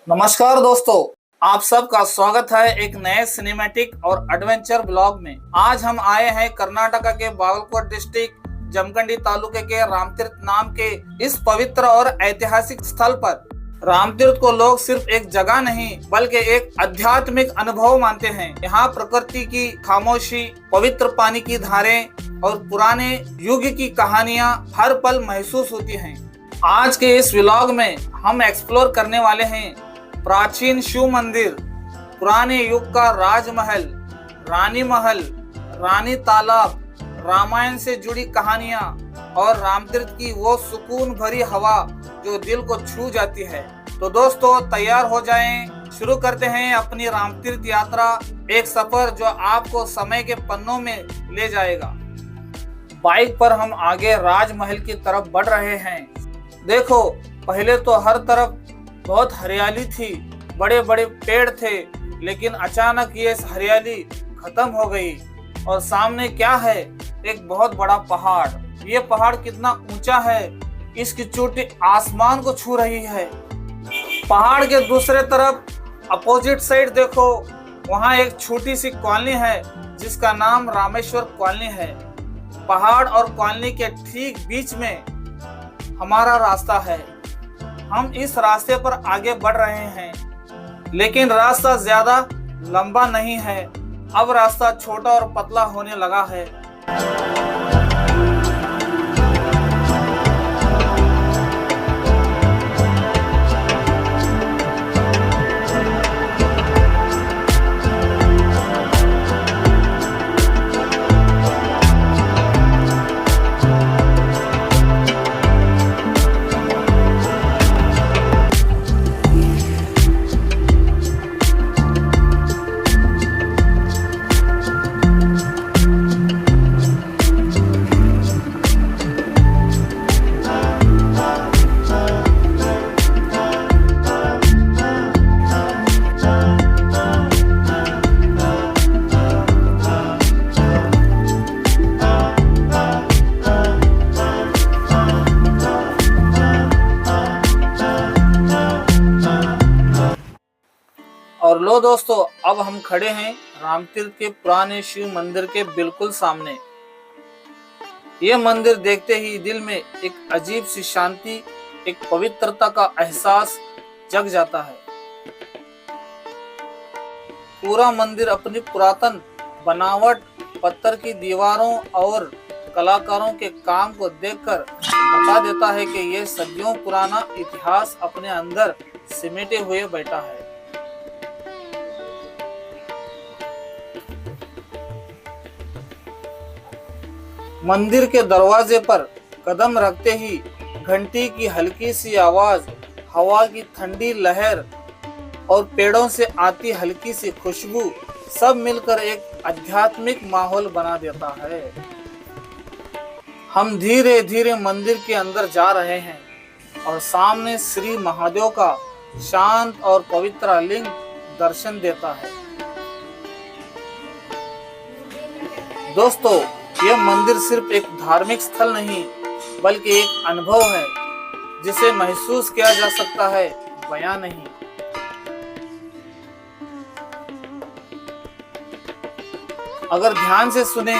नमस्कार दोस्तों, आप सबका स्वागत है एक नए सिनेमैटिक और एडवेंचर ब्लॉग में। आज हम आए हैं कर्नाटका के बागलकोट डिस्ट्रिक्ट जमखंडी तालुके के रामतीर्थ नाम के इस पवित्र और ऐतिहासिक स्थल पर। रामतीर्थ को लोग सिर्फ एक जगह नहीं बल्कि एक आध्यात्मिक अनुभव मानते हैं। यहाँ प्रकृति की खामोशी, पवित्र पानी की धारें और पुराने युग की कहानियाँ हर पल महसूस होती हैं। आज के इस व्लॉग में हम एक्सप्लोर करने वाले हैं प्राचीन शिव मंदिर, पुराने युग का राजमहल, रानी महल, रानी तालाब, रामायण से जुड़ी कहानियां और रामतीर्थ की वो सुकून भरी हवा जो दिल को छू जाती है। तो दोस्तों तैयार हो जाएं, शुरू करते हैं अपनी रामतीर्थ यात्रा, एक सफर जो आपको समय के पन्नों में ले जाएगा। बाइक पर हम आगे राजमहल की तरफ बढ़ रहे हैं। देखो, पहले तो हर तरफ बहुत हरियाली थी, बड़े बड़े पेड़ थे, लेकिन अचानक ये हरियाली खत्म हो गई और सामने क्या है, एक बहुत बड़ा पहाड़। ये पहाड़ कितना ऊंचा है, इसकी चोटी आसमान को छू रही है। पहाड़ के दूसरे तरफ अपोजिट साइड देखो, वहाँ एक छोटी सी कॉलोनी है जिसका नाम रामेश्वर कॉलोनी है। पहाड़ और कॉलोनी के ठीक बीच में हमारा रास्ता है। हम इस रास्ते पर आगे बढ़ रहे हैं, लेकिन रास्ता ज्यादा लंबा नहीं है। अब रास्ता छोटा और पतला होने लगा है। और लो दोस्तों, अब हम खड़े हैं रामतीर्थ के पुराने शिव मंदिर के बिल्कुल सामने। ये मंदिर देखते ही दिल में एक अजीब सी शांति, एक पवित्रता का एहसास जग जाता है। पूरा मंदिर अपनी पुरातन बनावट, पत्थर की दीवारों और कलाकारों के काम को देखकर बता देता है कि यह सदियों पुराना इतिहास अपने अंदर सिमटे हुए बैठा है। मंदिर के दरवाजे पर कदम रखते ही घंटी की हल्की सी आवाज, हवा की ठंडी लहर और पेड़ों से आती हल्की सी खुशबू सब मिलकर एक आध्यात्मिक माहौल बना देता है। हम धीरे धीरे मंदिर के अंदर जा रहे हैं और सामने श्री महादेव का शांत और पवित्र लिंग दर्शन देता है। दोस्तों, यह मंदिर सिर्फ एक धार्मिक स्थल नहीं बल्कि एक अनुभव है जिसे महसूस किया जा सकता है, बयां नहीं। अगर ध्यान से सुने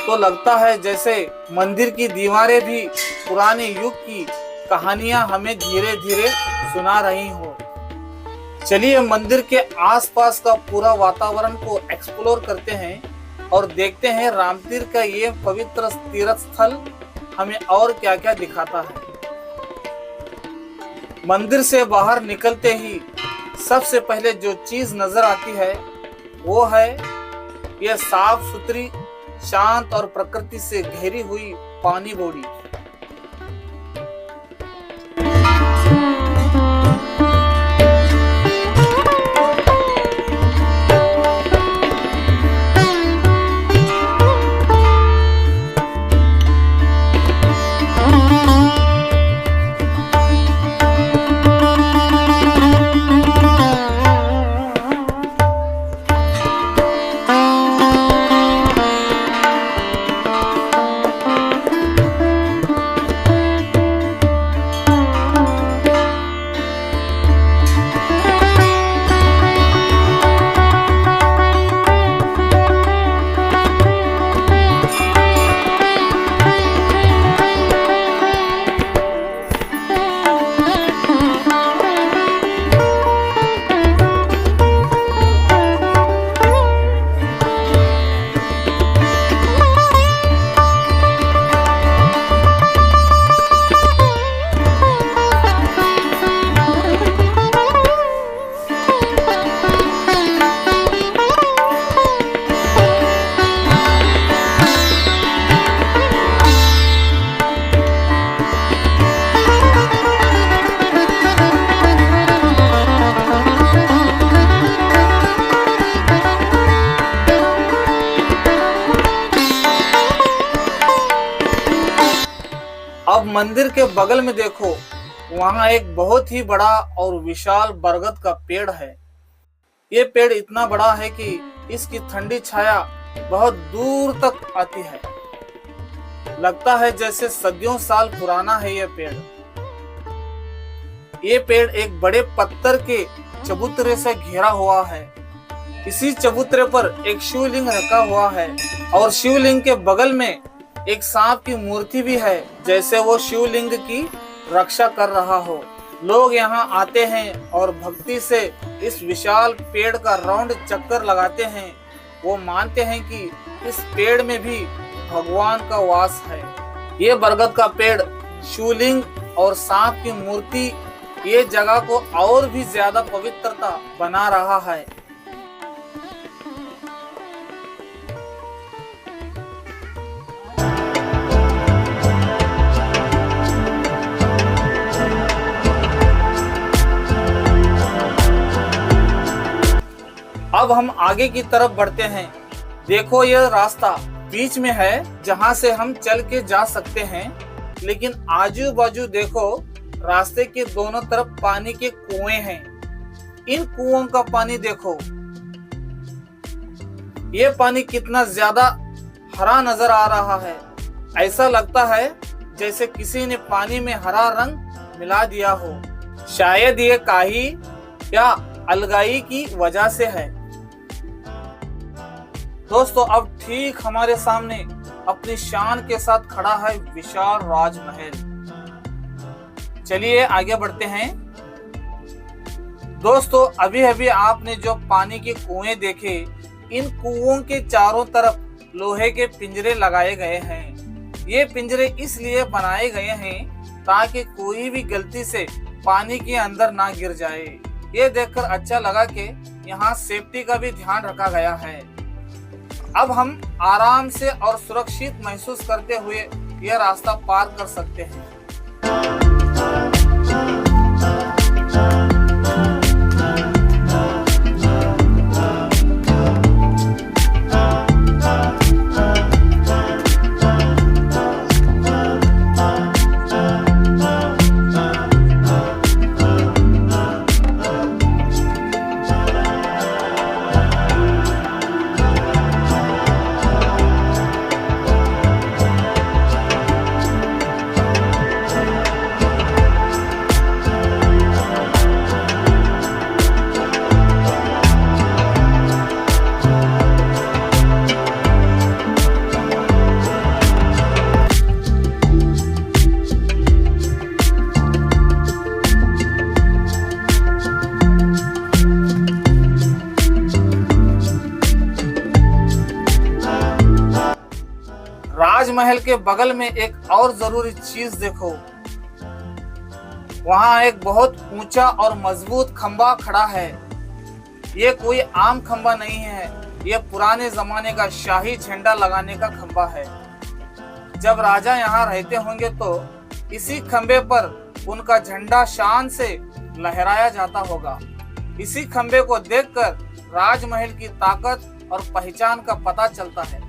तो लगता है जैसे मंदिर की दीवारें भी पुराने युग की कहानियां हमें धीरे धीरे सुना रही हो। चलिए मंदिर के आसपास का पूरा वातावरण को एक्सप्लोर करते हैं और देखते हैं रामतीर्थ का ये पवित्र तीर्थ स्थल हमें और क्या क्या दिखाता है। मंदिर से बाहर निकलते ही सबसे पहले जो चीज नजर आती है वो है यह साफ सुथरी, शांत और प्रकृति से घेरी हुई पानी बॉडी। मंदिर के बगल में देखो, वहाँ एक बहुत ही बड़ा और विशाल बरगद का पेड़ है। ये पेड़ इतना बड़ा है कि इसकी ठंडी छाया बहुत दूर तक आती है। लगता है जैसे सदियों साल पुराना है ये पेड़। ये पेड़ एक बड़े पत्थर के चबूतरे से घिरा हुआ है। इसी चबूतरे पर एक शिवलिंग रखा हुआ है और शिवलिंग के बगल में एक सांप की मूर्ति भी है, जैसे वो शिवलिंग की रक्षा कर रहा हो। लोग यहाँ आते हैं और भक्ति से इस विशाल पेड़ का राउंड चक्कर लगाते हैं। वो मानते हैं कि इस पेड़ में भी भगवान का वास है। ये बरगद का पेड़, शिवलिंग और सांप की मूर्ति ये जगह को और भी ज्यादा पवित्रता बना रहा है। अब हम आगे की तरफ बढ़ते हैं। देखो यह रास्ता बीच में है जहां से हम चल के जा सकते हैं, लेकिन आजू बाजू देखो रास्ते के दोनों तरफ पानी के कुएं हैं। इन कुओं का पानी देखो, ये पानी कितना ज्यादा हरा नजर आ रहा है। ऐसा लगता है जैसे किसी ने पानी में हरा रंग मिला दिया हो। शायद ये काई या अलगाई की वजह से है। दोस्तों, अब ठीक हमारे सामने अपनी शान के साथ खड़ा है विशाल राजमहल। चलिए आगे बढ़ते हैं। दोस्तों, अभी अभी आपने जो पानी के कुएं देखे, इन कुओं के चारों तरफ लोहे के पिंजरे लगाए गए हैं। ये पिंजरे इसलिए बनाए गए हैं ताकि कोई भी गलती से पानी के अंदर ना गिर जाए। ये देखकर अच्छा लगा कि यहाँ सेफ्टी का भी ध्यान रखा गया है। अब हम आराम से और सुरक्षित महसूस करते हुए यह रास्ता पार कर सकते हैं। राजमहल के बगल में एक और जरूरी चीज देखो, वहां एक बहुत ऊंचा और मजबूत खंबा खड़ा है। ये कोई आम खंबा नहीं है, ये पुराने जमाने का शाही झंडा लगाने का खंबा है। जब राजा यहाँ रहते होंगे तो इसी खंबे पर उनका झंडा शान से लहराया जाता होगा। इसी खंबे को देखकर राजमहल की ताकत और पहचान का पता चलता है।